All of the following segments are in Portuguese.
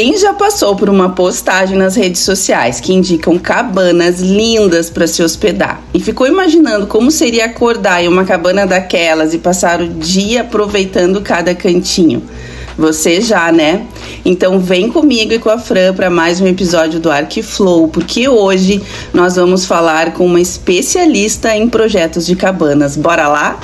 Quem já passou por uma postagem nas redes sociais que indicam cabanas lindas para se hospedar e ficou imaginando como seria acordar em uma cabana daquelas e passar o dia aproveitando cada cantinho? Você já, né? Então vem comigo e com a Fran para mais um episódio do Arquiflow, porque hoje nós vamos falar com uma especialista em projetos de cabanas. Bora lá?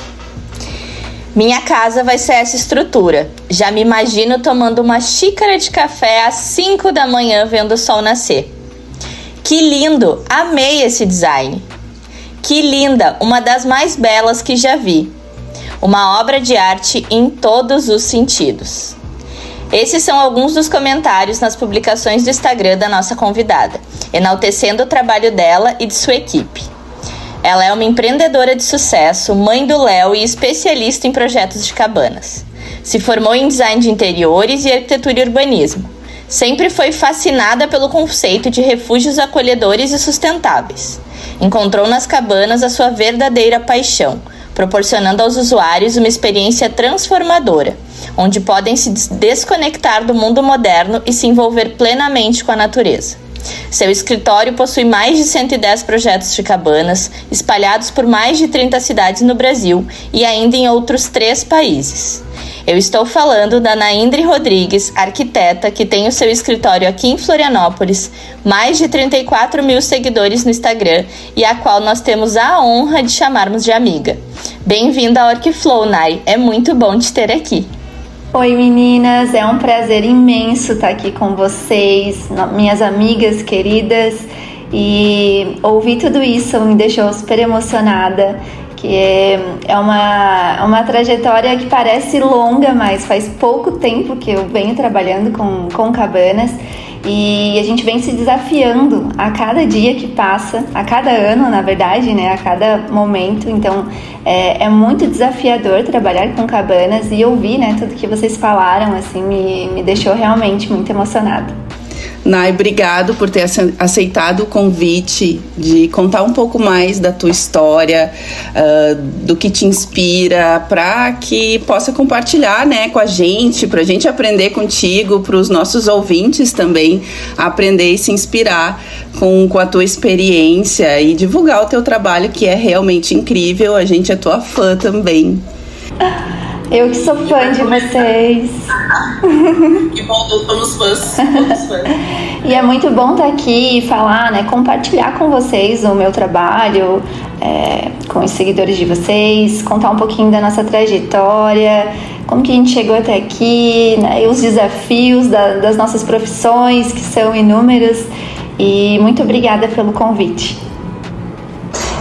Minha casa vai ser essa estrutura. Já me imagino tomando uma xícara de café às 5 da manhã vendo o sol nascer. Que lindo! Amei esse design. Que linda! Uma das mais belas que já vi. Uma obra de arte em todos os sentidos. Esses são alguns dos comentários nas publicações do Instagram da nossa convidada, enaltecendo o trabalho dela e de sua equipe. Ela é uma empreendedora de sucesso, mãe do Léo e especialista em projetos de cabanas. Se formou em design de interiores e arquitetura e urbanismo. Sempre foi fascinada pelo conceito de refúgios acolhedores e sustentáveis. Encontrou nas cabanas a sua verdadeira paixão, proporcionando aos usuários uma experiência transformadora, onde podem se desconectar do mundo moderno e se envolver plenamente com a natureza. Seu escritório possui mais de 110 projetos de cabanas, espalhados por mais de 30 cidades no Brasil e ainda em outros 3 países. Eu estou falando da Naindri Rodrigues, arquiteta, que tem o seu escritório aqui em Florianópolis, mais de 34 mil seguidores no Instagram e a qual nós temos a honra de chamarmos de amiga. Bem-vinda ao Arquiflow, Nai. É muito bom te ter aqui. Oi meninas, é um prazer imenso estar aqui com vocês, minhas amigas queridas, e ouvir tudo isso me deixou super emocionada, que é uma trajetória que parece longa, mas faz pouco tempo que eu venho trabalhando com cabanas. E a gente vem se desafiando a cada dia que passa, a cada ano, na verdade, né? A cada momento. Então, é muito desafiador trabalhar com cabanas e ouvir, né, tudo que vocês falaram, assim, me deixou realmente muito emocionada. Nai, obrigado por ter aceitado o convite de contar um pouco mais da tua história, do que te inspira, para que possa compartilhar, né, com a gente, para a gente aprender contigo, para os nossos ouvintes também aprender e se inspirar com a tua experiência e divulgar o teu trabalho, que é realmente incrível. A gente é tua fã também. Eu que sou fã de vocês. Que bom, somos fãs. E é muito bom estar aqui e falar, né, compartilhar com vocês o meu trabalho, com os seguidores de vocês, contar um pouquinho da nossa trajetória, como que a gente chegou até aqui, né, e os desafios das nossas profissões, que são inúmeros. E muito obrigada pelo convite.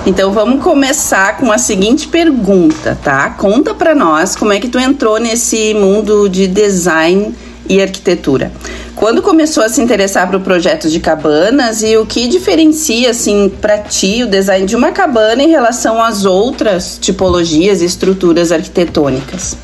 Então vamos começar com a seguinte pergunta, tá? Conta pra nós como é que tu entrou nesse mundo de design e arquitetura. Quando começou a se interessar por projetos de cabanas e o que diferencia, assim, pra ti o design de uma cabana em relação às outras tipologias e estruturas arquitetônicas?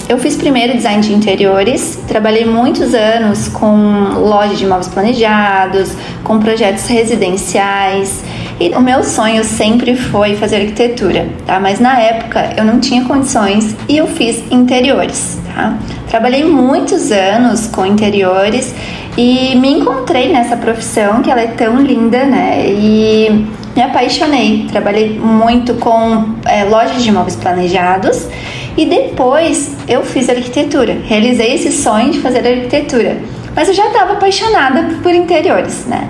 Eu fiz primeiro design de interiores, trabalhei muitos anos com loja de imóveis planejados, com projetos residenciais, e o meu sonho sempre foi fazer arquitetura, tá? Mas na época eu não tinha condições e eu fiz interiores, tá? Trabalhei muitos anos com interiores e me encontrei nessa profissão, que ela é tão linda, né? E me apaixonei. Trabalhei muito com lojas de imóveis planejados. E depois eu fiz arquitetura, realizei esse sonho de fazer arquitetura, mas eu já estava apaixonada por interiores, né?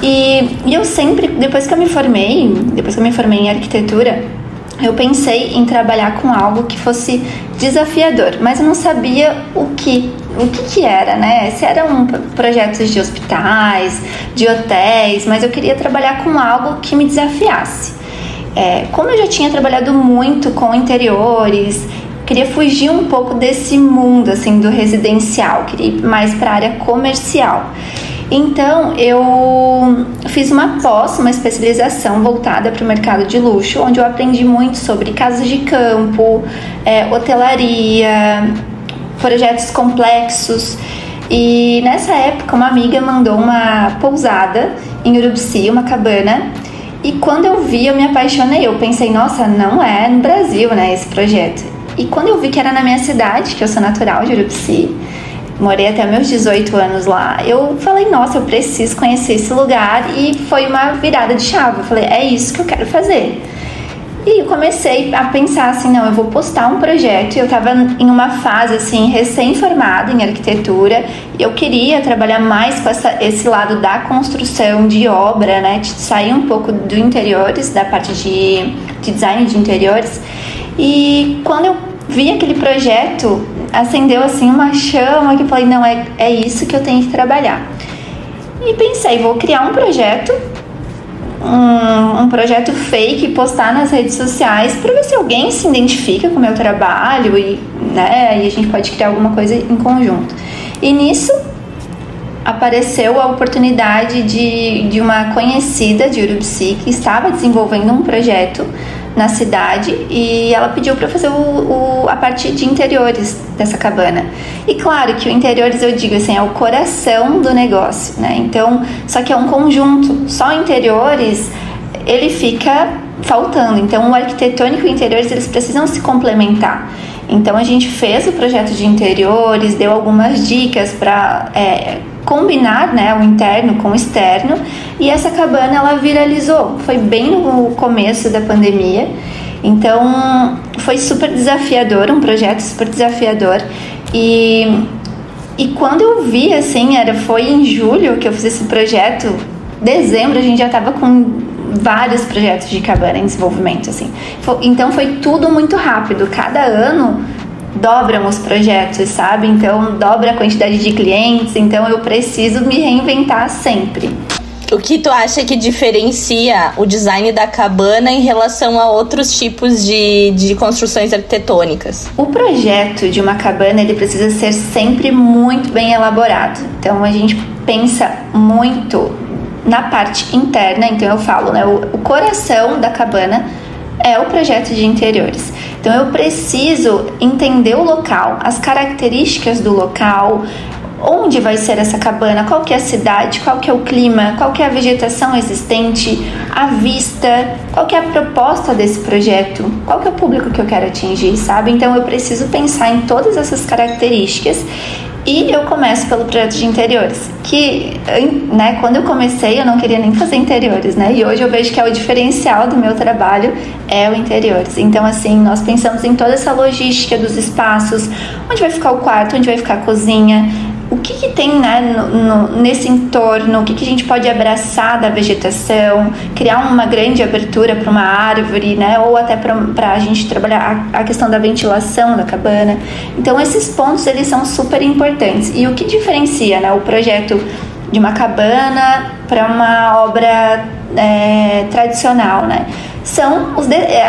E eu sempre, depois que eu me formei em arquitetura, eu pensei em trabalhar com algo que fosse desafiador, mas eu não sabia o que era, né? Se eram projetos de hospitais, de hotéis, mas eu queria trabalhar com algo que me desafiasse. Como eu já tinha trabalhado muito com interiores, queria fugir um pouco desse mundo, assim, do residencial, queria ir mais para a área comercial. Então, eu fiz uma especialização voltada para o mercado de luxo, onde eu aprendi muito sobre casas de campo, hotelaria, projetos complexos. E nessa época, uma amiga mandou uma pousada em Urubici, uma cabana. E quando eu vi, eu me apaixonei. Eu pensei, nossa, não é no Brasil, né, esse projeto. E quando eu vi que era na minha cidade, que eu sou natural de Urubici, morei até meus 18 anos lá. Eu falei, nossa, eu preciso conhecer esse lugar, e foi uma virada de chave. Eu falei, é isso que eu quero fazer. E eu comecei a pensar assim, não, eu vou postar um projeto. Eu estava em uma fase assim, recém-formada em arquitetura, e eu queria trabalhar mais com esse lado da construção, de obra, né, de sair um pouco do interiores, da parte de design de interiores. E quando eu vi aquele projeto, acendeu assim uma chama que eu falei, não, é isso que eu tenho que trabalhar. E pensei, vou criar um projeto, um projeto fake, postar nas redes sociais para ver se alguém se identifica com o meu trabalho, e, né, e a gente pode criar alguma coisa em conjunto. E nisso apareceu a oportunidade de uma conhecida de Urubici que estava desenvolvendo um projeto na cidade, e ela pediu para fazer a parte de interiores dessa cabana. E claro que o interiores, eu digo assim, é o coração do negócio, né? Então, só que é um conjunto, só interiores ele fica faltando. Então, o arquitetônico e o interiores, eles precisam se complementar. Então, a gente fez o projeto de interiores, deu algumas dicas para combinar, né, o interno com o externo, e essa cabana ela viralizou. Foi bem no começo da pandemia, então foi super desafiador, um projeto super desafiador. E quando eu vi, assim, foi em julho que eu fiz esse projeto. Dezembro a gente já estava com vários projetos de cabana em desenvolvimento, assim. Então foi tudo muito rápido. Cada ano dobram os projetos, sabe? Então dobra a quantidade de clientes. Então eu preciso me reinventar sempre. O que tu acha que diferencia o design da cabana em relação a outros tipos de construções arquitetônicas? O projeto de uma cabana, ele precisa ser sempre muito bem elaborado. Então a gente pensa muito na parte interna. Então eu falo, né, o coração da cabana é o projeto de interiores. Então eu preciso entender o local, as características do local, onde vai ser essa cabana, qual que é a cidade, qual que é o clima, qual que é a vegetação existente, a vista, qual que é a proposta desse projeto, qual que é o público que eu quero atingir, sabe? Então eu preciso pensar em todas essas características. E eu começo pelo projeto de interiores, que, né, quando eu comecei eu não queria nem fazer interiores, né, e hoje eu vejo que é o diferencial do meu trabalho, é o interiores. Então, assim, nós pensamos em toda essa logística dos espaços, onde vai ficar o quarto, onde vai ficar a cozinha, o que tem, né, nesse entorno, o que a gente pode abraçar da vegetação, criar uma grande abertura para uma árvore, né, ou até para a gente trabalhar a questão da ventilação da cabana. Então esses pontos, eles são super importantes. E o que diferencia, né, o projeto de uma cabana para uma obra tradicional, né?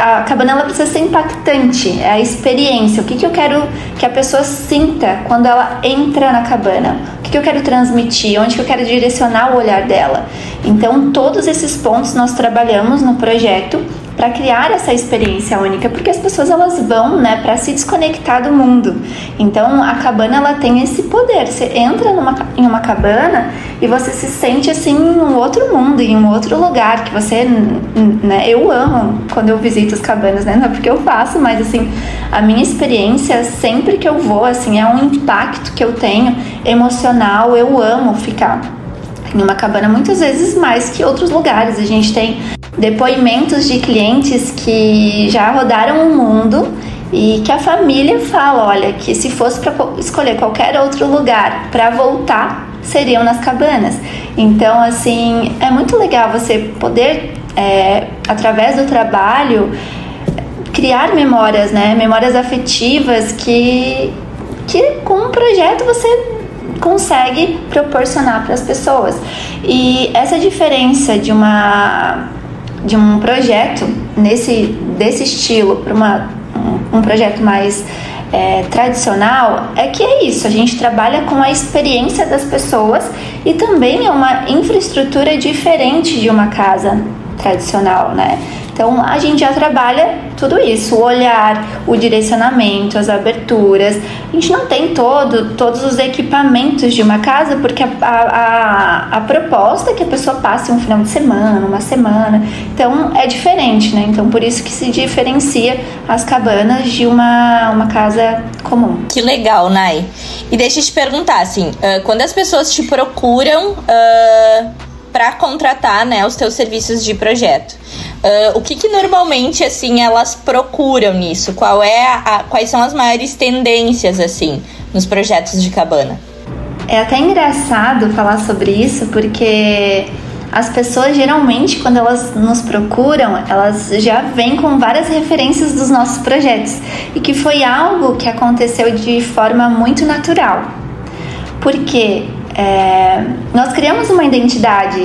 A cabana, ela precisa ser impactante, é a experiência. O que eu quero que a pessoa sinta quando ela entra na cabana? O que eu quero transmitir? Onde que eu quero direcionar o olhar dela? Então, todos esses pontos nós trabalhamos no projeto para criar essa experiência única, porque as pessoas, elas vão, né, para se desconectar do mundo. Então a cabana, ela tem esse poder. Você entra em uma cabana e você se sente assim em um outro mundo, em um outro lugar que você, né, eu amo quando eu visito as cabanas, né, não é porque eu faço, mas assim, a minha experiência sempre que eu vou, assim, é um impacto que eu tenho emocional. Eu amo ficar em uma cabana muitas vezes mais que outros lugares. A gente tem depoimentos de clientes que já rodaram o mundo e que a família fala, olha, que se fosse para escolher qualquer outro lugar para voltar, seriam nas cabanas. Então, assim, é muito legal você poder, através do trabalho, criar memórias, né? Memórias afetivas que com um projeto você consegue proporcionar para as pessoas. E essa diferença de um projeto desse estilo para um projeto mais tradicional, é que é isso, a gente trabalha com a experiência das pessoas, e também é uma infraestrutura diferente de uma casa tradicional, né? Então lá a gente já trabalha tudo isso, o olhar, o direcionamento, as aberturas. A gente não tem todos os equipamentos de uma casa, porque a proposta é que a pessoa passe um final de semana, uma semana. Então é diferente, né? Então por isso que se diferencia as cabanas de uma casa comum. Que legal, Nay. E deixa eu te perguntar, assim, quando as pessoas te procuram para contratar, né, os teus serviços de projeto, o que normalmente, assim, elas procuram nisso? Quais são as maiores tendências, assim, nos projetos de cabana? É até engraçado falar sobre isso, porque as pessoas geralmente, quando elas nos procuram, elas já vêm com várias referências dos nossos projetos, e que foi algo que aconteceu de forma muito natural, porque nós criamos uma identidade,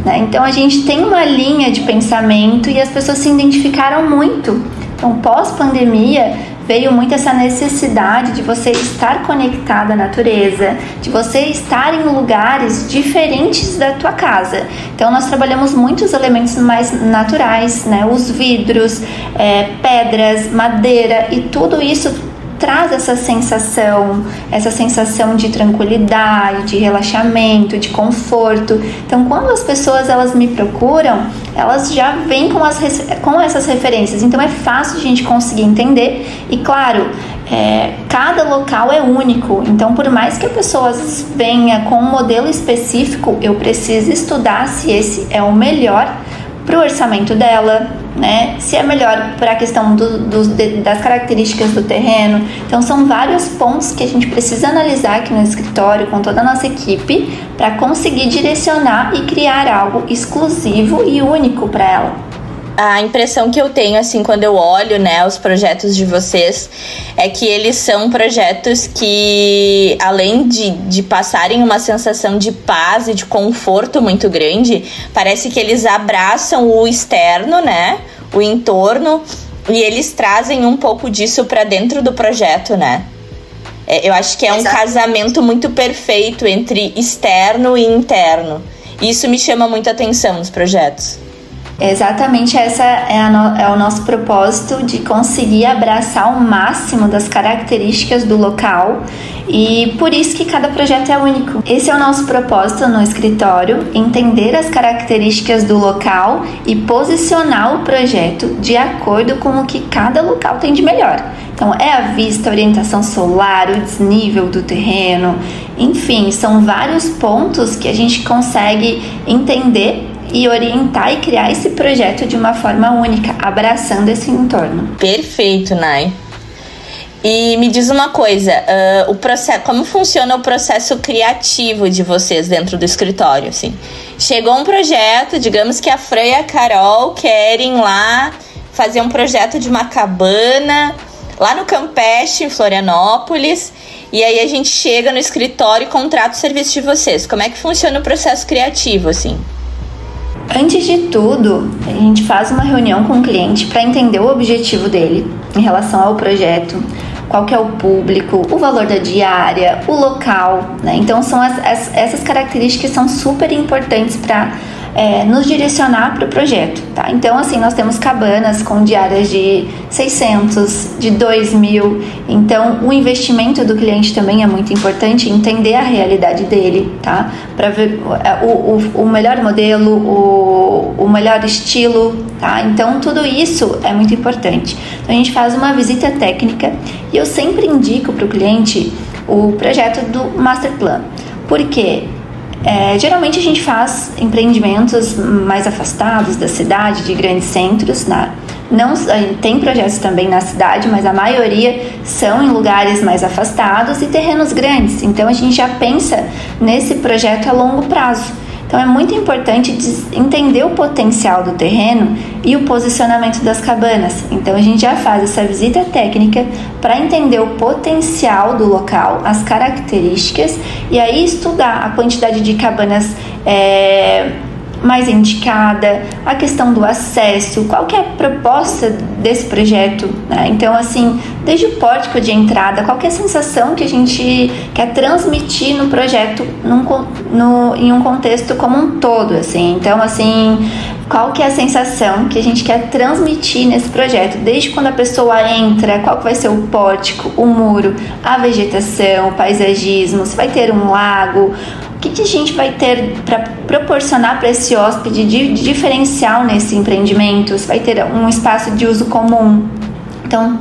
né? Então a gente tem uma linha de pensamento e as pessoas se identificaram muito. Então pós-pandemia veio muito essa necessidade de você estar conectado à natureza, de você estar em lugares diferentes da tua casa. Então nós trabalhamos muitos elementos mais naturais, né? Os vidros, pedras, madeira, e tudo isso traz essa sensação de tranquilidade, de relaxamento, de conforto. Então, quando as pessoas elas me procuram, elas já vêm com essas referências. Então, é fácil a gente conseguir entender. E, claro, cada local é único. Então, por mais que a pessoa venha com um modelo específico, eu preciso estudar se esse é o melhor para o orçamento dela, né? Se é melhor para a questão das características do terreno. Então são vários pontos que a gente precisa analisar aqui no escritório com toda a nossa equipe para conseguir direcionar e criar algo exclusivo e único para ela. A impressão que eu tenho, assim, quando eu olho, né, os projetos de vocês, é que eles são projetos que, além de passarem uma sensação de paz e de conforto muito grande, parece que eles abraçam o externo, né, o entorno, e eles trazem um pouco disso para dentro do projeto, né? Eu acho que é um casamento muito perfeito entre externo e interno. Isso me chama muita atenção nos projetos. Exatamente, essa é o nosso propósito, de conseguir abraçar o máximo das características do local, e por isso que cada projeto é único. Esse é o nosso propósito no escritório: entender as características do local e posicionar o projeto de acordo com o que cada local tem de melhor. Então é a vista, a orientação solar, o desnível do terreno, enfim, são vários pontos que a gente consegue entender e orientar e criar esse projeto de uma forma única, abraçando esse entorno. Perfeito, Nay. E me diz uma coisa, como funciona o processo criativo de vocês dentro do escritório? Assim? Chegou um projeto, digamos que a Fran e a Carol querem lá fazer um projeto de uma cabana lá no Campeche, em Florianópolis, e aí a gente chega no escritório e contrata o serviço de vocês. Como é que funciona o processo criativo, assim? Antes de tudo, a gente faz uma reunião com o cliente para entender o objetivo dele em relação ao projeto, qual que é o público, o valor da diária, o local, né? Então são essas características que são super importantes para nos direcionar para o projeto, tá? Então, assim, nós temos cabanas com diárias de 600, de 2.000. Então, o investimento do cliente também é muito importante, entender a realidade dele, tá? Para ver o melhor modelo, o melhor estilo, tá? Então, tudo isso é muito importante. Então, a gente faz uma visita técnica e eu sempre indico para o cliente o projeto do Master Plan. Por quê? Geralmente a gente faz empreendimentos mais afastados da cidade, de grandes centros, né? Não, tem projetos também na cidade, mas a maioria são em lugares mais afastados e terrenos grandes. Então a gente já pensa nesse projeto a longo prazo. Então é muito importante entender o potencial do terreno e o posicionamento das cabanas. Então a gente já faz essa visita técnica para entender o potencial do local, as características, e aí estudar a quantidade de cabanas mais indicada, a questão do acesso, qual que é a proposta desse projeto, né? Então, assim, desde o pórtico de entrada, qual que é a sensação que a gente quer transmitir no projeto em um contexto como um todo, assim. Então, assim, qual que é a sensação que a gente quer transmitir nesse projeto, desde quando a pessoa entra, qual que vai ser o pórtico, o muro, a vegetação, o paisagismo, se vai ter um lago, o que a gente vai ter para proporcionar para esse hóspede de diferencial nesse empreendimento, se vai ter um espaço de uso comum. Então,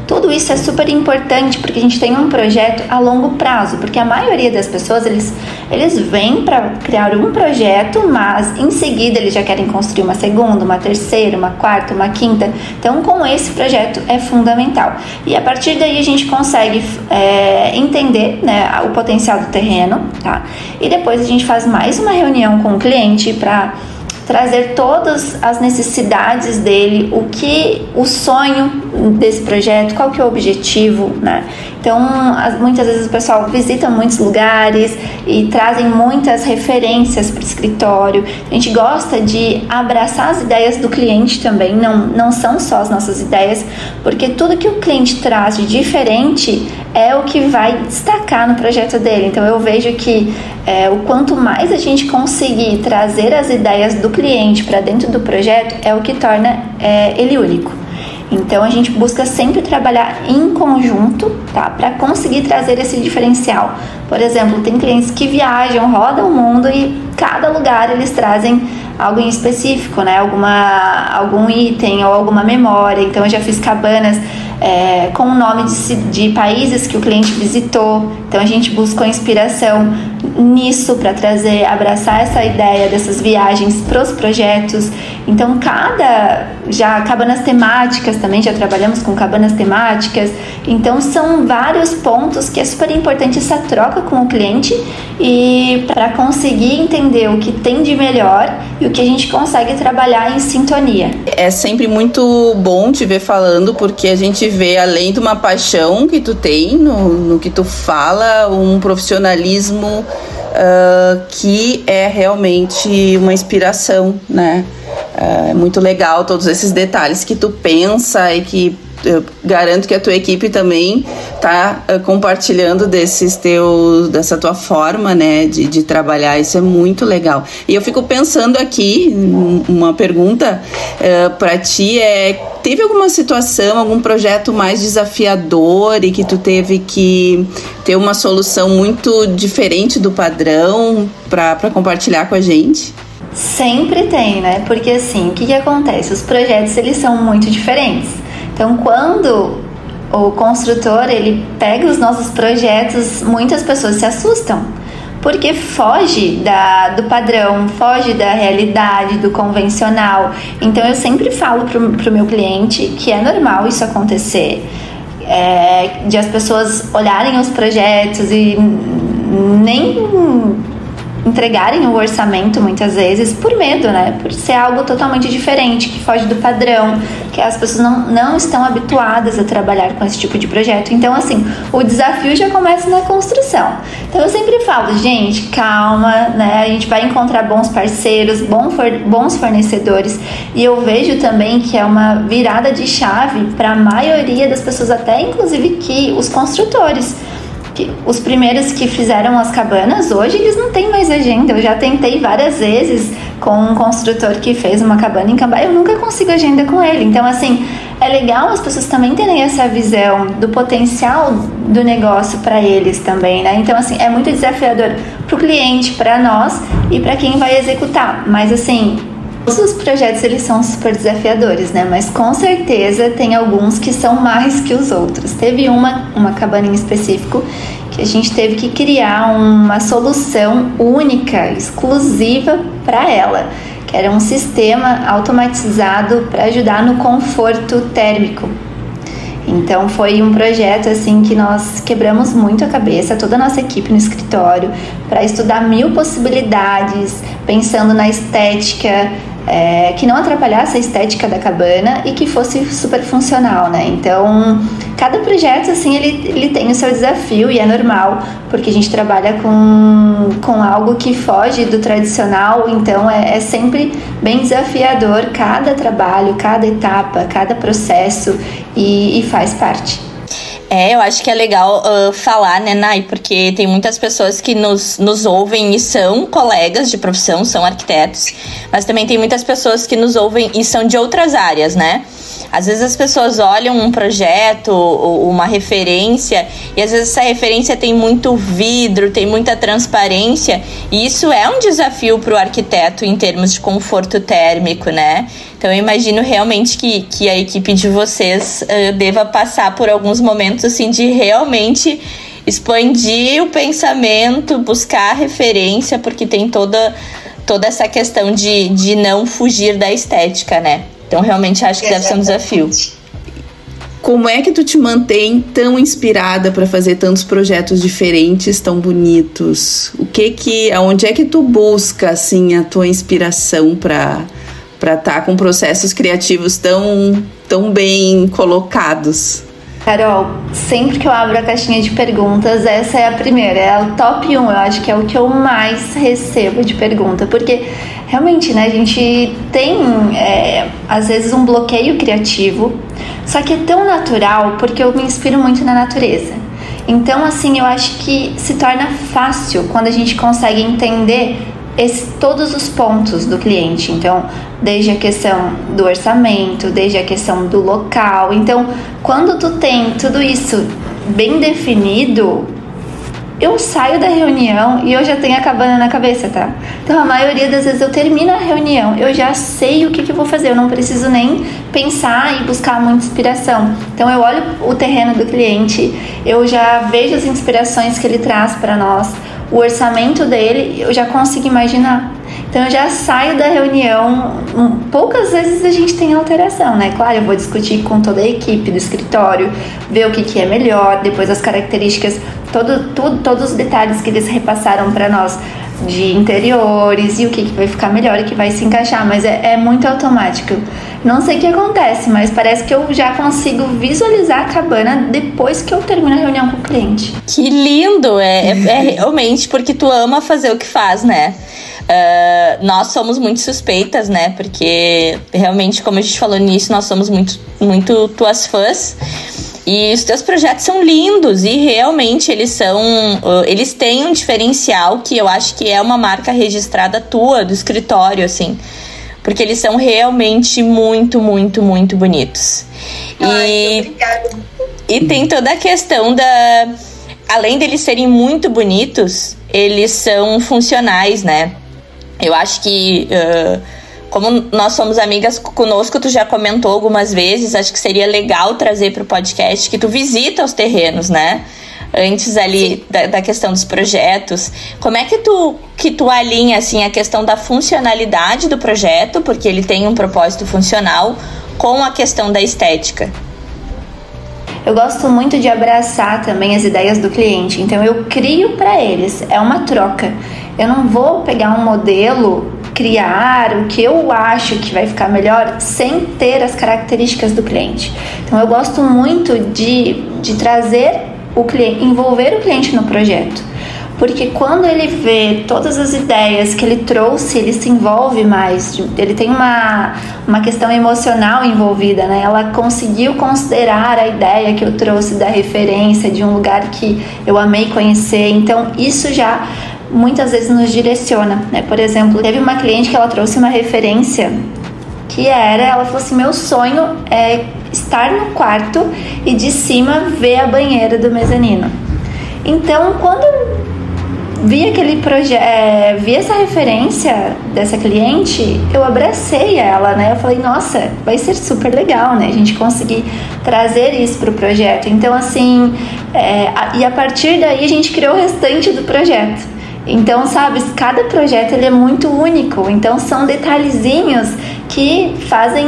tudo isso é super importante porque a gente tem um projeto a longo prazo, porque a maioria das pessoas, eles vêm para criar um projeto, mas em seguida eles já querem construir uma segunda, uma terceira, uma quarta, uma quinta. Então, com esse projeto é fundamental. E a partir daí a gente consegue entender, né, o potencial do terreno, tá? E depois a gente faz mais uma reunião com o cliente para trazer todas as necessidades dele, o sonho desse projeto, qual que é o objetivo, né? Então, muitas vezes o pessoal visita muitos lugares e trazem muitas referências para o escritório. A gente gosta de abraçar as ideias do cliente também, não são só as nossas ideias, porque tudo que o cliente traz de diferente é o que vai destacar no projeto dele. Então, eu vejo que o quanto mais a gente conseguir trazer as ideias do cliente para dentro do projeto, é o que torna ele único. Então, a gente busca sempre trabalhar em conjunto, tá? Para conseguir trazer esse diferencial. Por exemplo, tem clientes que viajam, rodam o mundo e cada lugar eles trazem algo em específico, né? Algum item ou alguma memória. Então, eu já fiz cabanas com o nome de países que o cliente visitou. Então, a gente buscou inspiração nisso para abraçar essa ideia dessas viagens para os projetos. Então, cabanas temáticas também, já trabalhamos com cabanas temáticas. Então, são vários pontos que é super importante essa troca com o cliente e para conseguir entender o que tem de melhor e o que a gente consegue trabalhar em sintonia. É sempre muito bom te ver falando, porque a gente vê, além de uma paixão que tu tem no que tu fala, um profissionalismo que é realmente uma inspiração, né? É muito legal todos esses detalhes que tu pensa e que eu garanto que a tua equipe também está compartilhando dessa tua forma, né, de trabalhar. Isso é muito legal. E eu fico pensando aqui, uma pergunta para ti teve alguma situação, algum projeto mais desafiador e que tu teve que ter uma solução muito diferente do padrão para compartilhar com a gente? Sempre tem, né? Porque assim, o que acontece? Os projetos, eles são muito diferentes. Então, quando o construtor ele pega os nossos projetos, muitas pessoas se assustam, porque foge do padrão, foge da realidade, do convencional. Então, eu sempre falo pro meu cliente que é normal isso acontecer, de as pessoas olharem os projetos e nem entregarem o orçamento muitas vezes por medo, né? Por ser algo totalmente diferente, que foge do padrão, que as pessoas não estão habituadas a trabalhar com esse tipo de projeto. Então, assim, o desafio já começa na construção. Então, eu sempre falo, gente, calma, né? A gente vai encontrar bons parceiros, bons fornecedores, e eu vejo também que é uma virada de chave para a maioria das pessoas, até inclusive que os construtores. Os primeiros que fizeram as cabanas, hoje eles não têm mais agenda. Eu já tentei várias vezes com um construtor que fez uma cabana em Cambaia, eu nunca consigo agenda com ele. Então, assim, é legal as pessoas também terem essa visão do potencial do negócio para eles também, né? Então, assim, é muito desafiador para o cliente, para nós e para quem vai executar. Mas, assim, todos os projetos, eles são super desafiadores, né? Mas com certeza tem alguns que são mais que os outros. Teve uma cabana em específico que a gente teve que criar uma solução única, exclusiva para ela, que era um sistema automatizado para ajudar no conforto térmico. Então foi um projeto assim que nós quebramos muito a cabeça, toda a nossa equipe no escritório, para estudar 1000 possibilidades, pensando na estética, que não atrapalhasse a estética da cabana e que fosse super funcional, né? Então, cada projeto, assim, ele tem o seu desafio e é normal, porque a gente trabalha com algo que foge do tradicional, então é sempre bem desafiador cada trabalho, cada etapa, cada processo e faz parte. Eu acho que é legal falar, né, Nay? Porque tem muitas pessoas que nos ouvem e são colegas de profissão, são arquitetos, mas também tem muitas pessoas que nos ouvem e são de outras áreas, né? Às vezes as pessoas olham um projeto, uma referência, e às vezes essa referência tem muito vidro, tem muita transparência, e isso é um desafio para o arquiteto em termos de conforto térmico, né? Então eu imagino realmente que a equipe de vocês deva passar por alguns momentos assim de realmente expandir o pensamento, buscar referência, porque tem toda essa questão de não fugir da estética, né? Então, realmente, acho que deve ser um desafio. Como é que tu te mantém tão inspirada para fazer tantos projetos diferentes, tão bonitos? Aonde é que tu busca, assim, a tua inspiração para estar com processos criativos tão bem colocados? Carol, sempre que eu abro a caixinha de perguntas, essa é a primeira, é o top 1, eu acho que é o que eu mais recebo de pergunta, porque realmente, né, a gente tem, às vezes, um bloqueio criativo, só que é tão natural, porque eu me inspiro muito na natureza. Então, assim, eu acho que se torna fácil quando a gente consegue entender todos os pontos do cliente. Então, desde a questão do orçamento, desde a questão do local. Então, quando tu tem tudo isso bem definido, eu saio da reunião e eu já tenho a cabana na cabeça, tá? Então, a maioria das vezes eu termino a reunião, eu já sei o que eu vou fazer, eu não preciso nem pensar e buscar muita inspiração. Então, eu olho o terreno do cliente, eu já vejo as inspirações que ele traz para nós, o orçamento dele, eu já consigo imaginar. Então eu já saio da reunião, poucas vezes a gente tem alteração, né? Claro, eu vou discutir com toda a equipe do escritório, ver o que é melhor, depois as características, todos os detalhes que eles repassaram para nós de interiores e o que vai ficar melhor e que vai se encaixar, mas é muito automático. Não sei o que acontece, mas parece que eu já consigo visualizar a cabana depois que eu termino a reunião com o cliente. Que lindo! É realmente porque tu ama fazer o que faz, né? Nós somos muito suspeitas, né? Porque realmente, como a gente falou nisso, nós somos muito tuas fãs. E os teus projetos são lindos e realmente eles têm um diferencial que eu acho que é uma marca registrada tua, do escritório, assim. Porque eles são realmente muito, muito, muito bonitos. E tem toda a questão além deles serem muito bonitos, eles são funcionais, né? Eu acho que, como nós somos amigas conosco, tu já comentou algumas vezes, acho que seria legal trazer para o podcast que tu visita os terrenos, né? Antes ali da questão dos projetos. Como é que tu alinha assim, a questão da funcionalidade do projeto, porque ele tem um propósito funcional, com a questão da estética? Eu gosto muito de abraçar também as ideias do cliente, então eu crio para eles, é uma troca. Eu não vou pegar um modelo, criar o que eu acho que vai ficar melhor sem ter as características do cliente. Então eu gosto muito de trazer o cliente, envolver o cliente no projeto, porque quando ele vê todas as ideias que ele trouxe, ele se envolve mais, ele tem uma questão emocional envolvida, né? Ela conseguiu considerar a ideia que eu trouxe da referência de um lugar que eu amei conhecer, então isso já muitas vezes nos direciona, né? Por exemplo, teve uma cliente que ela trouxe uma referência que ela falou assim, meu sonho é estar no quarto e de cima ver a banheira do mezanino. Então, quando vi aquele projeto, vi essa referência dessa cliente, eu abracei ela, né? Eu falei, nossa, vai ser super legal, né? A gente conseguir trazer isso para o projeto. Então, assim, e a partir daí a gente criou o restante do projeto. Então, sabe, cada projeto ele é muito único, então são detalhezinhos que fazem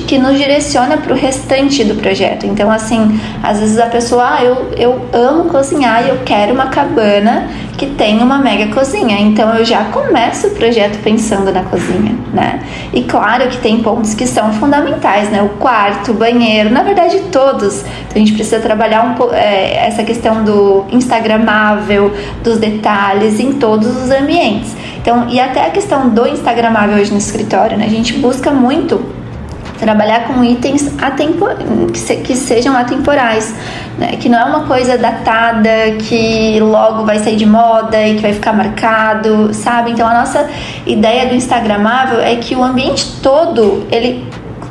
que nos direciona para o restante do projeto. Então, assim, às vezes a pessoa, eu amo cozinhar e eu quero uma cabana que tem uma mega cozinha, então eu já começo o projeto pensando na cozinha, né? E claro que tem pontos que são fundamentais, né? O quarto, o banheiro, na verdade todos. Então a gente precisa trabalhar um pouco essa questão do instagramável, dos detalhes em todos os ambientes. Então, e até a questão do instagramável hoje no escritório, né? A gente busca muito trabalhar com itens que sejam atemporais, né? Que não é uma coisa datada, que logo vai sair de moda e que vai ficar marcado, sabe? Então a nossa ideia do Instagramável é que o ambiente todo, ele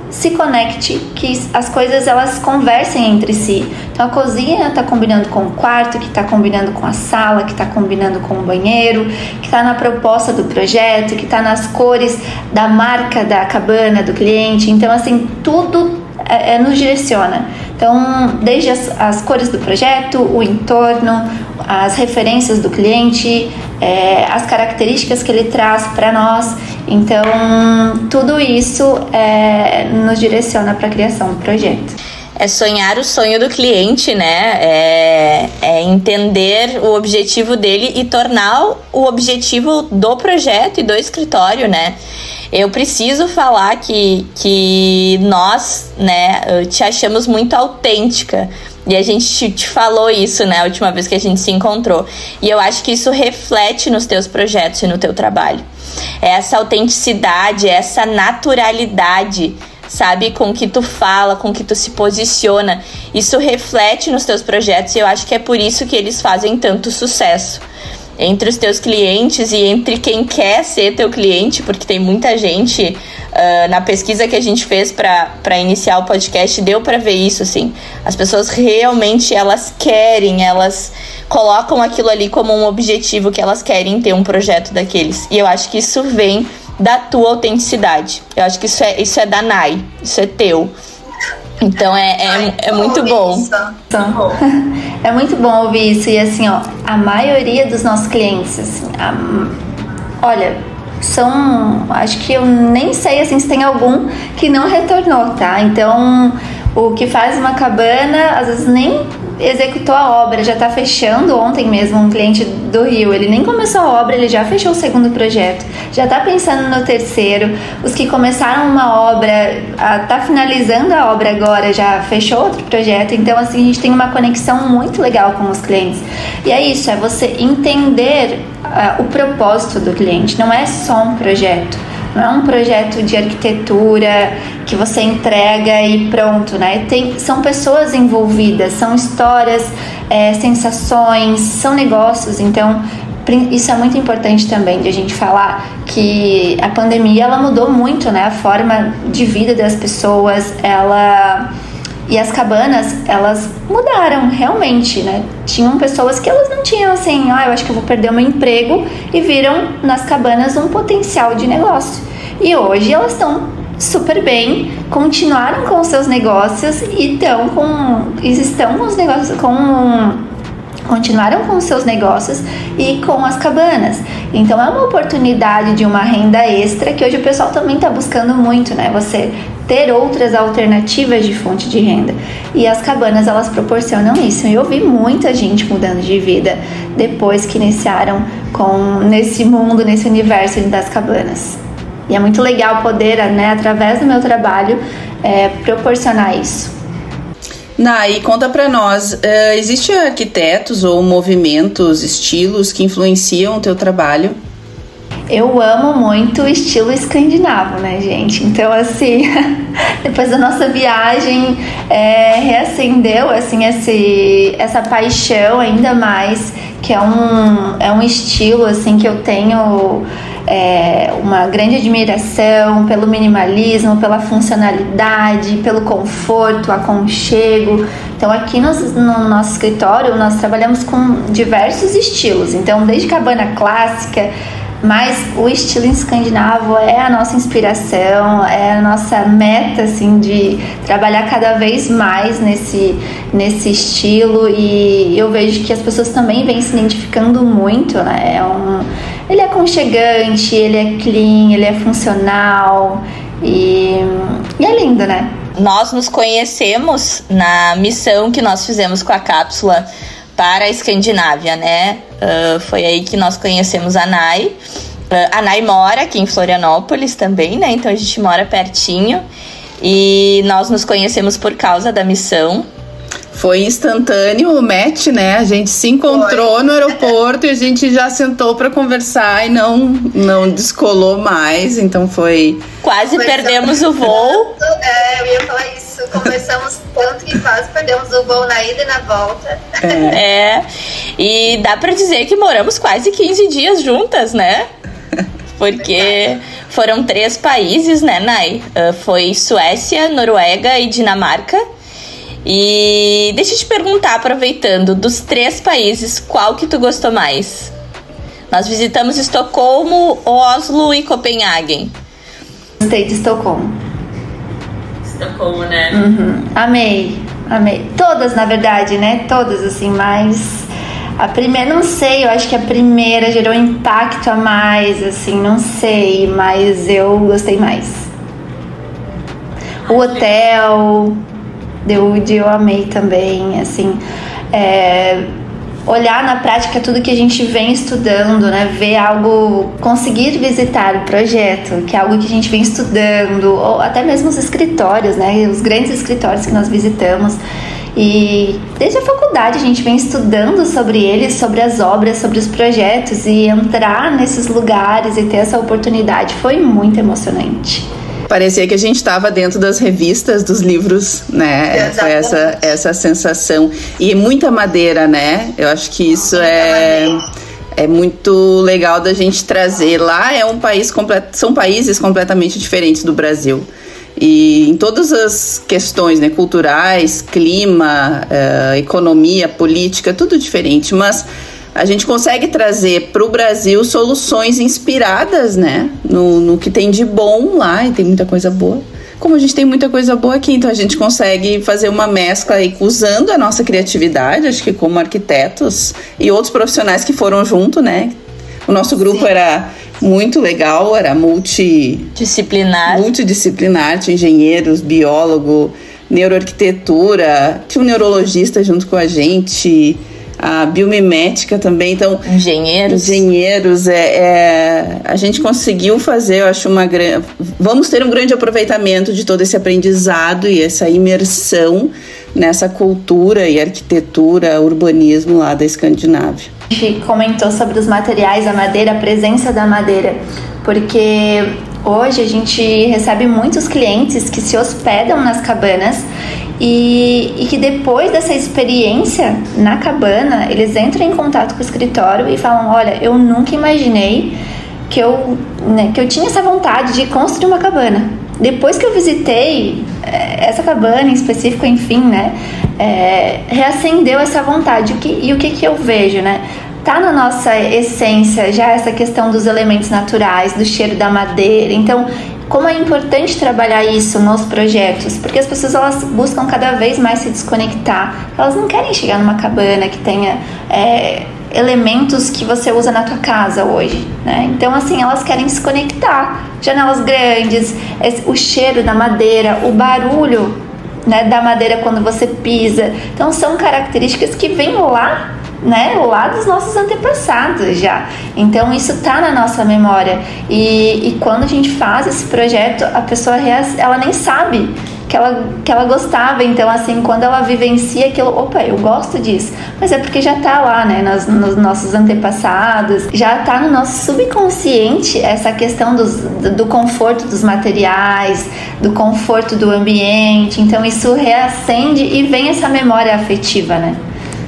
se conecte, que as coisas elas conversem entre si. Então a cozinha está combinando com o quarto, que está combinando com a sala, que está combinando com o banheiro, que está na proposta do projeto, que está nas cores da marca da cabana do cliente. Então assim, tudo nos direciona. Então, desde as cores do projeto, o entorno, as referências do cliente, as características que ele traz para nós. Então, tudo isso nos direciona para a criação do projeto. É sonhar o sonho do cliente, né? É entender o objetivo dele e tornar o objetivo do projeto e do escritório, né? Eu preciso falar que nós, né, te achamos muito autêntica. E a gente te falou isso, né, a última vez que a gente se encontrou. E eu acho que isso reflete nos teus projetos e no teu trabalho. Essa autenticidade, essa naturalidade, sabe, com que tu fala, com que tu se posiciona. Isso reflete nos teus projetos e eu acho que é por isso que eles fazem tanto sucesso. Entre os teus clientes e entre quem quer ser teu cliente, porque tem muita gente, na pesquisa que a gente fez para iniciar o podcast, deu para ver isso, assim. As pessoas realmente, elas querem, elas colocam aquilo ali como um objetivo, que elas querem ter um projeto daqueles. E eu acho que isso vem da tua autenticidade. Eu acho que isso é da Nai, isso é teu. Então é muito bom. É muito bom ouvir isso. E assim, ó, a maioria dos nossos clientes, assim, olha, acho que eu nem sei assim, se tem algum que não retornou, tá? Então, o que faz uma cabana, às vezes nem executou a obra, já tá fechando. Ontem mesmo, um cliente do Rio, ele nem começou a obra, ele já fechou o segundo projeto, já tá pensando no terceiro. Os que começaram uma obra, tá finalizando a obra agora, já fechou outro projeto. Então assim, a gente tem uma conexão muito legal com os clientes. E é isso, é você entender o propósito do cliente. Não é só um projeto, não é um projeto de arquitetura que você entrega e pronto, né? São pessoas envolvidas, são histórias, sensações, são negócios. Então, isso é muito importante também de a gente falar, que a pandemia ela mudou muito, né? A forma de vida das pessoas, e as cabanas, elas mudaram realmente, né? Tinham pessoas que elas não tinham assim, eu acho que eu vou perder o meu emprego, e viram nas cabanas um potencial de negócio. E hoje elas estão super bem, continuaram com os seus negócios e estão com os negócios, continuaram com os seus negócios e com as cabanas. Então é uma oportunidade de uma renda extra que hoje o pessoal também está buscando muito, né? Você ter outras alternativas de fonte de renda. E as cabanas, elas proporcionam isso. Eu vi muita gente mudando de vida depois que iniciaram nesse mundo, nesse universo das cabanas. E é muito legal poder, né, através do meu trabalho, proporcionar isso. Nai, conta pra nós, existem arquitetos ou movimentos, estilos que influenciam o teu trabalho? Eu amo muito o estilo escandinavo, né, gente? Então, assim, depois da nossa viagem, reacendeu, assim, essa paixão ainda mais, que é um estilo, assim, que eu tenho uma grande admiração pelo minimalismo, pela funcionalidade, pelo conforto, aconchego. Então, aqui no nosso escritório, nós trabalhamos com diversos estilos. Então, desde cabana clássica, mas o estilo escandinavo é a nossa inspiração, é a nossa meta, assim, de trabalhar cada vez mais nesse estilo. E eu vejo que as pessoas também vêm se identificando muito, né? Ele é aconchegante, ele é clean, ele é funcional e é lindo, né? Nós nos conhecemos na missão que nós fizemos com a cápsula para a Escandinávia, né? Foi aí que nós conhecemos a Nai. A Nai mora aqui em Florianópolis também, né? Então a gente mora pertinho. E nós nos conhecemos por causa da missão. Foi instantâneo o match, né? A gente se encontrou no aeroporto e a gente já sentou para conversar e não descolou mais. Então foi... Quase perdemos o voo. eu ia falar isso. Conversamos tanto que quase perdemos o voo na ida e na volta. E dá pra dizer que moramos quase 15 dias juntas, né? Porque foram 3 países, né, Nay? Foi Suécia, Noruega e Dinamarca. E deixa eu te perguntar, aproveitando, dos 3 países, qual que tu gostou mais? Nós visitamos Estocolmo, Oslo e Copenhague. Gostei de Estocolmo. Estocolmo, né? Amei. Todas, na verdade, né? Todas, assim, mas a primeira, não sei, eu acho que a primeira gerou impacto a mais, assim, não sei, mas eu gostei mais. O hotel, eu amei também, assim, olhar na prática tudo que a gente vem estudando, né? Ver algo, conseguir visitar o projeto, que é algo que a gente vem estudando, ou até mesmo os escritórios, né? Os grandes escritórios que nós visitamos. E desde a faculdade a gente vem estudando sobre eles, sobre as obras, sobre os projetos, e entrar nesses lugares e ter essa oportunidade foi muito emocionante. Parecia que a gente estava dentro das revistas, dos livros, né? Foi essa sensação. E muita madeira, né? Eu acho que isso é muito legal da gente trazer. Lá é um país são países completamente diferentes do Brasil. E em todas as questões, né, culturais, clima, economia, política, tudo diferente. Mas a gente consegue trazer para o Brasil soluções inspiradas, né, no que tem de bom lá, e tem muita coisa boa. Como a gente tem muita coisa boa aqui, então a gente consegue fazer uma mescla aí, usando a nossa criatividade, acho que como arquitetos e outros profissionais que foram junto, né. O nosso grupo era muito legal, era multidisciplinar, tinha engenheiros, biólogo, neuroarquitetura, tinha um neurologista junto com a gente, a biomimética também, então engenheiros, a gente conseguiu fazer, eu acho, vamos ter um grande aproveitamento de todo esse aprendizado e essa imersão nessa cultura e arquitetura, urbanismo lá da Escandinávia. A gente comentou sobre os materiais, a madeira, a presença da madeira, porque hoje a gente recebe muitos clientes que se hospedam nas cabanas e que depois dessa experiência na cabana, eles entram em contato com o escritório e falam: olha, eu nunca imaginei que eu tinha essa vontade de construir uma cabana. Depois que eu visitei essa cabana em específico, enfim, né, reacendeu essa vontade. E o que eu vejo, né? Tá na nossa essência já essa questão dos elementos naturais, do cheiro da madeira. Então, como é importante trabalhar isso nos projetos, porque as pessoas, elas buscam cada vez mais se desconectar. Elas não querem chegar numa cabana que tenha elementos que você usa na tua casa hoje, né? Então, assim, elas querem se conectar. Janelas grandes, o cheiro da madeira, o barulho, né, da madeira quando você pisa. Então, são características que vêm lá, né, lá dos nossos antepassados já. Então isso tá na nossa memória, e quando a gente faz esse projeto, a pessoa ela nem sabe que ela gostava. Então, assim, quando ela vivencia aquilo, opa, eu gosto disso, mas é porque já tá lá, né, nos nossos antepassados, já tá no nosso subconsciente essa questão do conforto dos materiais, do conforto do ambiente. Então isso reacende e vem essa memória afetiva, né?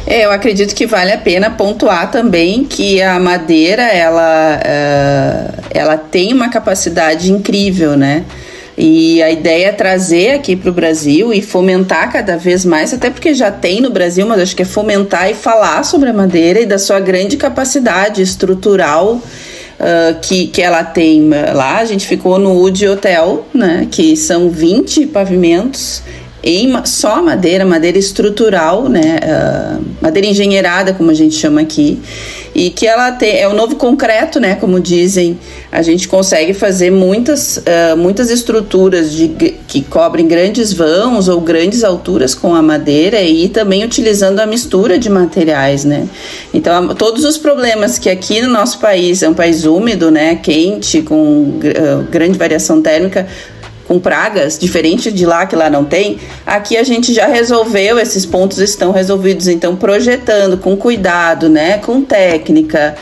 Eu acredito que vale a pena pontuar também que a madeira, ela tem uma capacidade incrível, né? E a ideia é trazer aqui para o Brasil e fomentar cada vez mais, até porque já tem no Brasil, mas acho que é fomentar e falar sobre a madeira e da sua grande capacidade estrutural que ela tem. Lá a gente ficou no Wood Hotel, né? Que são 20 pavimentos em só madeira estrutural, né, madeira engenheirada, como a gente chama aqui, e que ela é o novo concreto, né, como dizem. A gente consegue fazer muitas estruturas que cobrem grandes vãos ou grandes alturas com a madeira, e também utilizando a mistura de materiais, né. Então, todos os problemas que aqui no nosso país, é um país úmido, né, quente, com grande variação térmica, com pragas, diferente de lá, que lá não tem, aqui a gente já resolveu, esses pontos estão resolvidos. Então, projetando com cuidado, né, com técnica,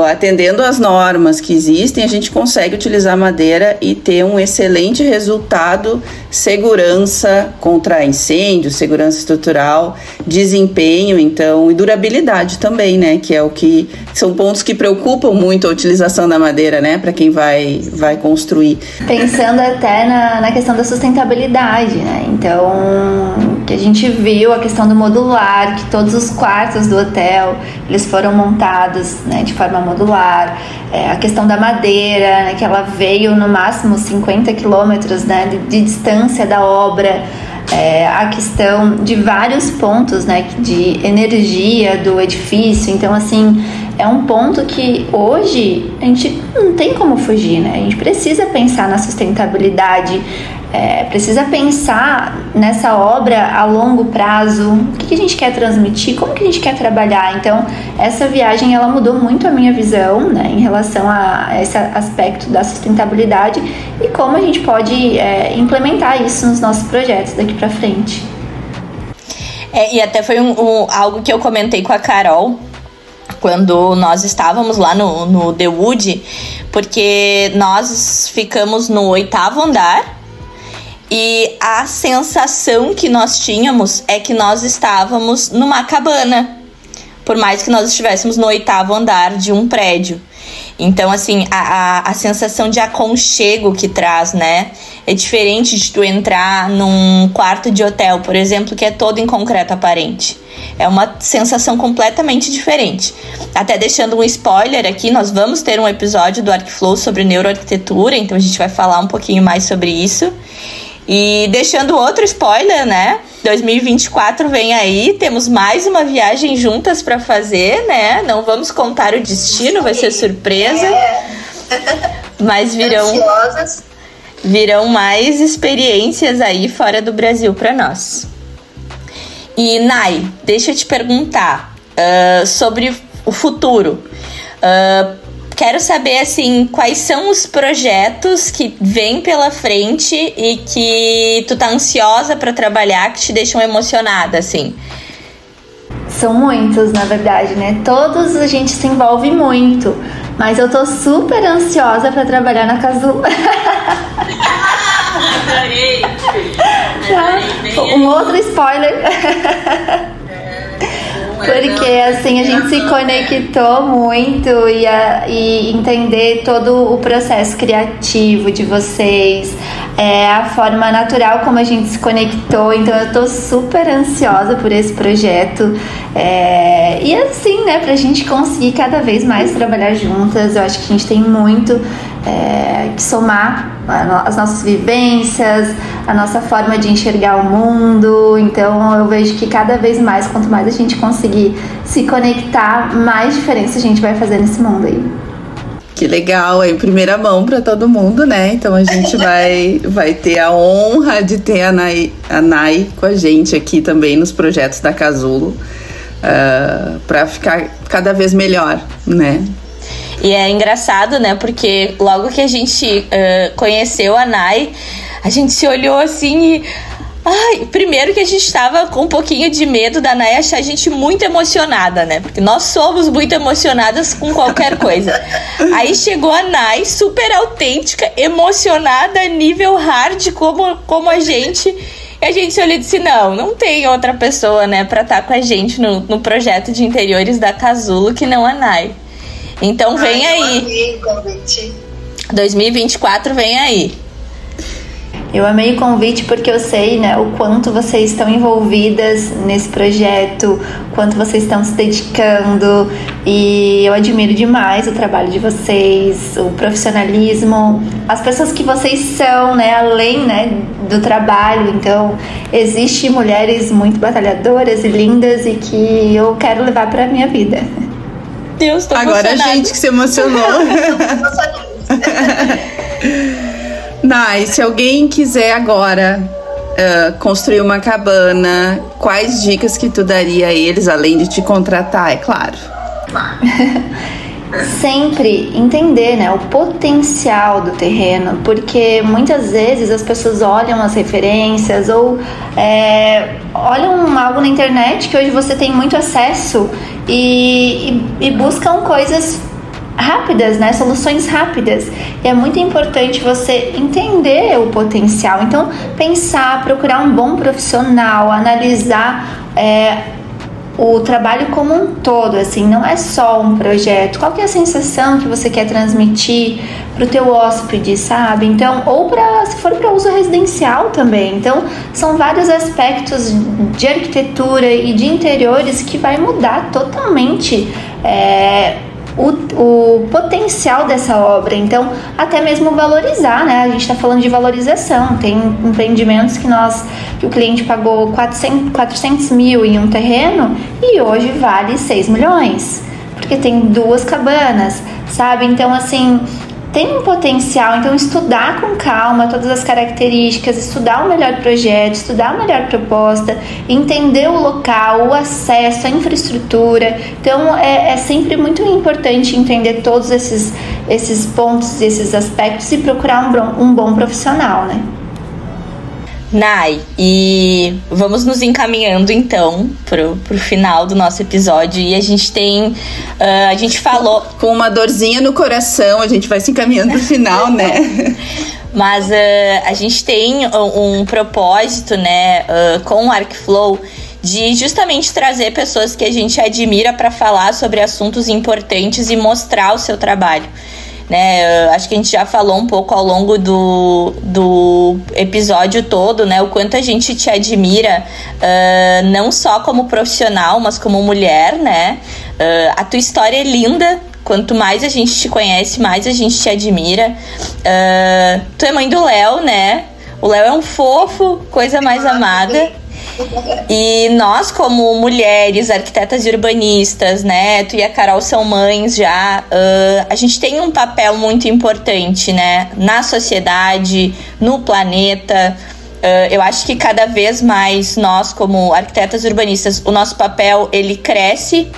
atendendo às normas que existem, a gente consegue utilizar madeira e ter um excelente resultado, segurança contra incêndio, segurança estrutural, desempenho, então, e durabilidade também, né? Que é o que são pontos que preocupam muito a utilização da madeira, né? Para quem vai construir. Pensando até na questão da sustentabilidade, né? Então, que a gente viu a questão do modular, que todos os quartos do hotel, eles foram montados, né, de forma modular. A questão da madeira, né, que ela veio no máximo 50 quilômetros, né, de distância da obra. A questão de vários pontos, né, de energia do edifício. Então, assim, é um ponto que hoje a gente não tem como fugir, né? A gente precisa pensar na sustentabilidade, precisa pensar nessa obra a longo prazo, o que a gente quer transmitir, como que a gente quer trabalhar. Então, essa viagem, ela mudou muito a minha visão, né, em relação a esse aspecto da sustentabilidade e como a gente pode implementar isso nos nossos projetos daqui para frente. E até foi algo que eu comentei com a Carol quando nós estávamos lá no The Wood, porque nós ficamos no 8º andar e a sensação que nós tínhamos é que nós estávamos numa cabana, por mais que nós estivéssemos no 8º andar de um prédio. Então, assim, a sensação de aconchego que traz, né? É diferente de tu entrar num quarto de hotel, por exemplo, que é todo em concreto aparente. É uma sensação completamente diferente. Até deixando um spoiler aqui, nós vamos ter um episódio do ArcFlow sobre neuroarquitetura, então a gente vai falar um pouquinho mais sobre isso. E deixando outro spoiler, né? 2024 vem aí, temos mais uma viagem juntas para fazer, né? Não vamos contar o destino, vai ser surpresa. Mas virão mais experiências aí fora do Brasil para nós. E Nai, deixa eu te perguntar sobre o futuro. Quero saber, assim, quais são os projetos que vêm pela frente e que tu tá ansiosa para trabalhar, que te deixam emocionada, assim. São muitos, na verdade, né? Todos a gente se envolve muito, mas eu tô super ansiosa para trabalhar na Casulo. Adorei! Um outro spoiler. Porque assim a gente se conectou muito e entender todo o processo criativo de vocês, a forma natural como a gente se conectou. Então eu tô super ansiosa por esse projeto e assim, né, pra gente conseguir cada vez mais trabalhar juntas. Eu acho que a gente tem muito que somar as nossas vivências, a nossa forma de enxergar o mundo. Então eu vejo que cada vez mais, quanto mais a gente conseguir se conectar, mais diferença a gente vai fazer nesse mundo aí. Que legal, é em primeira mão para todo mundo, né? Então a gente vai ter a honra de ter a Nai com a gente aqui também nos projetos da Casulo, para ficar cada vez melhor, né? E é engraçado, né? Porque logo que a gente conheceu a Nai, a gente se olhou assim e... primeiro que a gente tava com um pouquinho de medo da Nai achar a gente muito emocionada, né? Porque nós somos muito emocionadas com qualquer coisa. Aí chegou a Nai, super autêntica, emocionada, nível hard, como a gente... E a gente se olhou e disse, não tem outra pessoa, né, pra estar com a gente no projeto de interiores da Casulo que não a Nai. Então vem aí. 2024 vem aí. Eu amei o convite porque eu sei, né, o quanto vocês estão envolvidas nesse projeto, o quanto vocês estão se dedicando, e eu admiro demais o trabalho de vocês, o profissionalismo, as pessoas que vocês são, né, além, né, do trabalho. Então, existem mulheres muito batalhadoras e lindas e que eu quero levar para a minha vida. Deus, tô agora emocionada. A gente que se emocionou. Nai, se alguém quiser agora construir uma cabana, quais dicas que tu daria a eles, além de te contratar, é claro? Sempre entender, né, o potencial do terreno, porque muitas vezes as pessoas olham as referências ou olham algo na internet que hoje você tem muito acesso e buscam coisas rápidas, né? Soluções rápidas. E é muito importante você entender o potencial. Então, pensar, procurar um bom profissional, analisar o trabalho como um todo, assim, não é só um projeto. Qual que é a sensação que você quer transmitir para o teu hóspede, sabe? Então, ou se for para uso residencial também. Então, são vários aspectos de arquitetura e de interiores que vai mudar totalmente o potencial dessa obra. Então, até mesmo valorizar, né? A gente está falando de valorização. Tem empreendimentos que o cliente pagou 400 mil em um terreno e hoje vale 6 milhões, porque tem 2 cabanas, sabe? Então, assim, tem um potencial. Então, estudar com calma todas as características, estudar o melhor projeto, estudar a melhor proposta, entender o local, o acesso, a infraestrutura. Então, é sempre muito importante entender todos esses pontos, esses aspectos e procurar um bom profissional, né? Nai, e vamos nos encaminhando então pro final do nosso episódio. E a gente tem, a gente falou com uma dorzinha no coração, a gente vai se encaminhando pro final, né? Mas a gente tem um propósito, né, com o ArcFlow, de justamente trazer pessoas que a gente admira para falar sobre assuntos importantes e mostrar o seu trabalho. Né, acho que a gente já falou um pouco ao longo do episódio todo, né, o quanto a gente te admira, não só como profissional, mas como mulher, né? A tua história é linda. Quanto mais a gente te conhece, mais a gente te admira. Tu é mãe do Léo, né? O Léo é um fofo, coisa mais amada. E nós, como mulheres, arquitetas e urbanistas, né, tu e a Carol são mães já, a gente tem um papel muito importante, né, na sociedade, no planeta. Eu acho que cada vez mais nós, como arquitetas e urbanistas, o nosso papel, ele cresce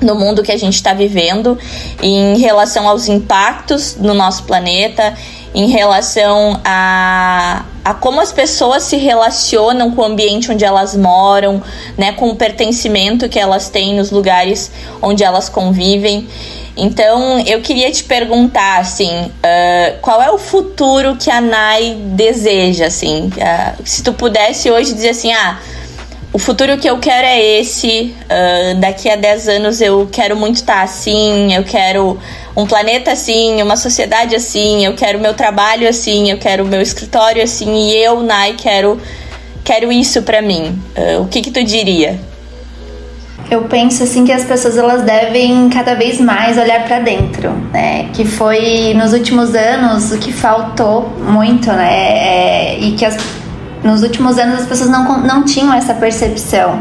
no mundo que a gente está vivendo, em relação aos impactos no nosso planeta, em relação a como as pessoas se relacionam com o ambiente onde elas moram, né, com o pertencimento que elas têm nos lugares onde elas convivem. Então, eu queria te perguntar, assim, qual é o futuro que a Nai deseja, assim? Se tu pudesse hoje dizer assim, o futuro que eu quero é esse, daqui a 10 anos eu quero muito estar assim, eu quero um planeta assim, uma sociedade assim, eu quero meu trabalho assim, eu quero meu escritório assim, e eu, Nai, quero isso pra mim. O que tu diria? Eu penso assim que as pessoas elas devem cada vez mais olhar para dentro, né? Que foi nos últimos anos o que faltou muito, né? E que nos últimos anos as pessoas não tinham essa percepção.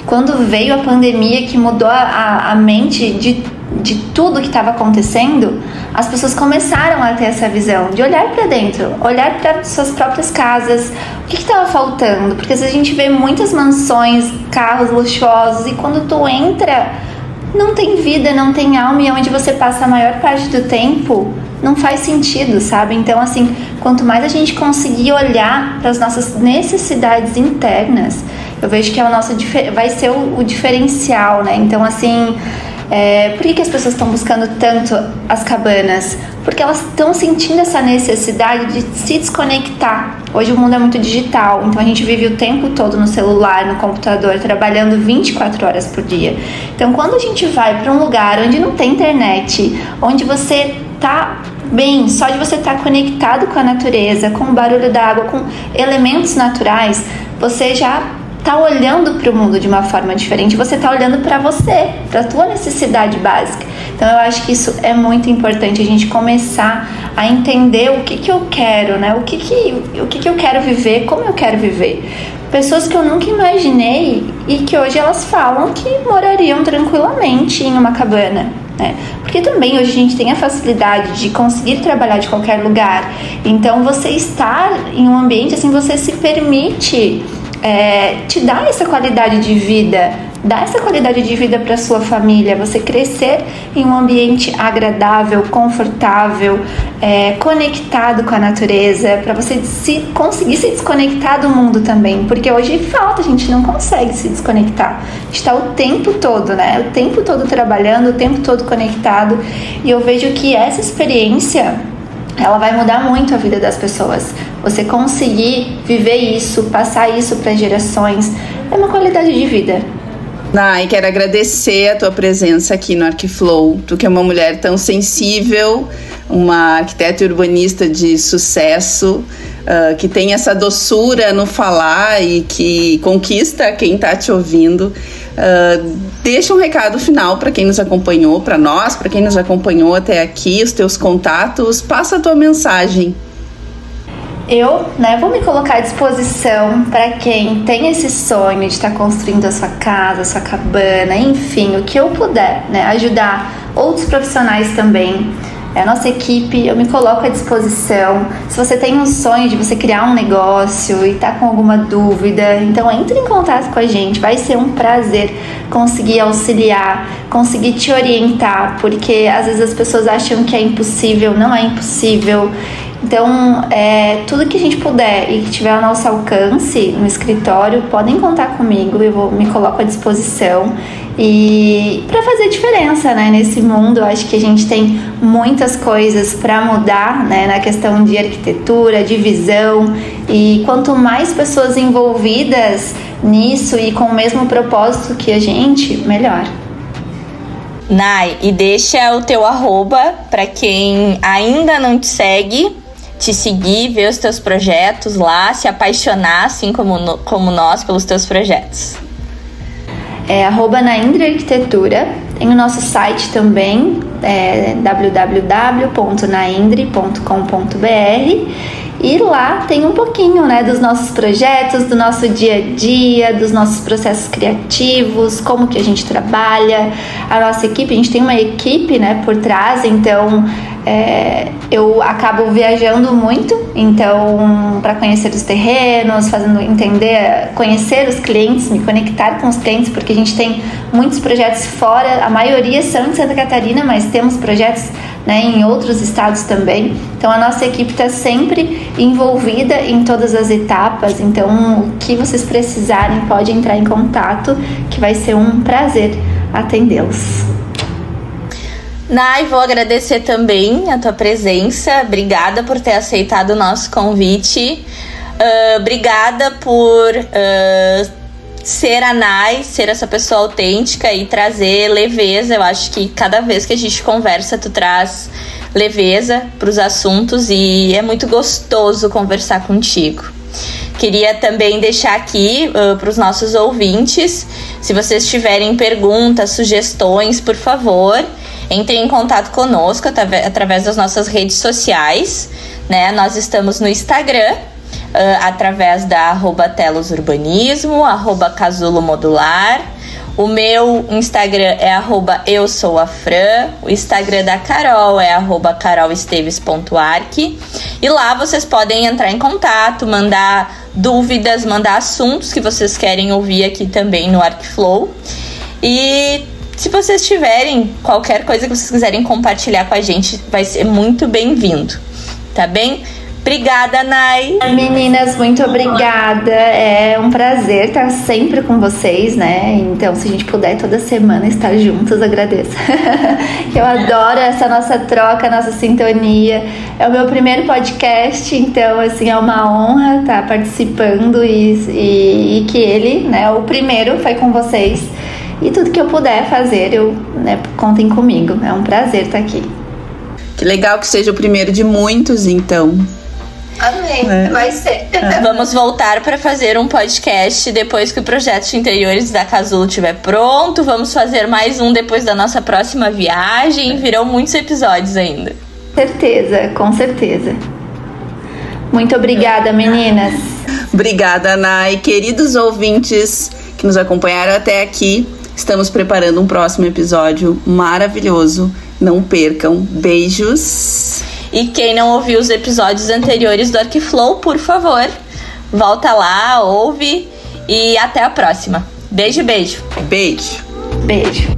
Quando veio a pandemia que mudou a mente de tudo que estava acontecendo, as pessoas começaram a ter essa visão de olhar para dentro, olhar para suas próprias casas, o que estava faltando, porque a gente vê muitas mansões, carros luxuosos, e quando tu entra, não tem vida, não tem alma, e onde você passa a maior parte do tempo não faz sentido, sabe? Então, assim, quanto mais a gente conseguir olhar para as nossas necessidades internas, eu vejo que vai ser o diferencial, né? Então, assim, por que as pessoas estão buscando tanto as cabanas? Porque elas estão sentindo essa necessidade de se desconectar. Hoje o mundo é muito digital, então a gente vive o tempo todo no celular, no computador, trabalhando 24 horas por dia. Então, quando a gente vai para um lugar onde não tem internet, onde você tá bem, só de você estar conectado com a natureza, com o barulho da água, com elementos naturais, você já tá olhando para o mundo de uma forma diferente, você tá olhando para você, para a tua necessidade básica. Então eu acho que isso é muito importante, a gente começar a entender o que eu quero, né? O que eu quero viver, como eu quero viver. Pessoas que eu nunca imaginei e que hoje elas falam que morariam tranquilamente em uma cabana, né? Porque também hoje a gente tem a facilidade de conseguir trabalhar de qualquer lugar. Então você estar em um ambiente assim, você se permite te dá essa qualidade de vida dar essa qualidade de vida para sua família, você crescer em um ambiente agradável, confortável, conectado com a natureza, para você conseguir se desconectar do mundo também, porque hoje falta, a gente não consegue se desconectar, a gente está o tempo todo, né? O tempo todo trabalhando, o tempo todo conectado, e eu vejo que essa experiência, ela vai mudar muito a vida das pessoas. Você conseguir viver isso, passar isso para gerações, é uma qualidade de vida. Nai, quero agradecer a tua presença aqui no Arquiflow. Tu que é uma mulher tão sensível, uma arquiteta e urbanista de sucesso, que tem essa doçura no falar e que conquista quem está te ouvindo. Deixa um recado final para quem nos acompanhou, para nós, para quem nos acompanhou até aqui, os teus contatos, passa a tua mensagem. Eu, vou me colocar à disposição para quem tem esse sonho de estar construindo a sua casa, a sua cabana, enfim, o que eu puder, ajudar outros profissionais também. A nossa equipe, eu me coloco à disposição. Se você tem um sonho de você criar um negócio e está com alguma dúvida, então entre em contato com a gente. Vai ser um prazer conseguir auxiliar, conseguir te orientar, porque às vezes as pessoas acham que é impossível, não é impossível. Então, tudo que a gente puder e que tiver ao nosso alcance no escritório, podem contar comigo, eu me coloco à disposição. E para fazer diferença, nesse mundo, eu acho que a gente tem muitas coisas para mudar, na questão de arquitetura, de visão, e quanto mais pessoas envolvidas nisso e com o mesmo propósito que a gente, melhor. Nai, e deixa o teu arroba para quem ainda não te segue, te seguir, ver os teus projetos lá, se apaixonar, assim como nós, pelos teus projetos. @Naindri Arquitetura. Tem o nosso site também, www.naindri.com.br, e lá tem um pouquinho dos nossos projetos, do nosso dia a dia, dos nossos processos criativos, como que a gente trabalha, a nossa equipe. A gente tem uma equipe por trás, então eu acabo viajando muito, então para conhecer os terrenos, conhecer os clientes, me conectar com os clientes, porque a gente tem muitos projetos fora, a maioria são de Santa Catarina, mas temos projetos em outros estados também. Então a nossa equipe está sempre envolvida em todas as etapas, então o que vocês precisarem pode entrar em contato, que vai ser um prazer atendê-los. Nai, vou agradecer também a tua presença. Obrigada por ter aceitado o nosso convite. Obrigada por ser a Nai, ser essa pessoa autêntica e trazer leveza. Eu acho que cada vez que a gente conversa, tu traz leveza para os assuntos e é muito gostoso conversar contigo. Queria também deixar aqui para os nossos ouvintes, se vocês tiverem perguntas, sugestões, por favor, entrem em contato conosco através das nossas redes sociais, Nós estamos no Instagram, através da @telosurbanismo, @casulomodular. O meu Instagram é @eusouafran. O Instagram da Carol é @carolesteves.arc. E lá vocês podem entrar em contato, mandar dúvidas, mandar assuntos que vocês querem ouvir aqui também no Arquiflow. E se vocês tiverem qualquer coisa que vocês quiserem compartilhar com a gente, vai ser muito bem-vindo, tá bem? Obrigada, Nai. Meninas, muito obrigada. É um prazer estar sempre com vocês, Então, se a gente puder toda semana estar juntos, agradeço. Eu adoro essa nossa troca, nossa sintonia. É o meu primeiro podcast, então, é uma honra estar participando e que ele, o primeiro foi com vocês. E tudo que eu puder fazer, contem comigo. É um prazer estar aqui. Que legal que seja o primeiro de muitos, então. Amém, vai ser. Vamos voltar para fazer um podcast depois que o projeto de interiores da Casulo estiver pronto. Vamos fazer mais um depois da nossa próxima viagem. Virão muitos episódios ainda. Com certeza. Muito obrigada, meninas. Obrigada, Nai. Queridos ouvintes que nos acompanharam até aqui, estamos preparando um próximo episódio maravilhoso. Não percam. Beijos. E quem não ouviu os episódios anteriores do Arquiflow, por favor, volta lá, ouve e até a próxima. Beijo, beijo. Beijo. Beijo.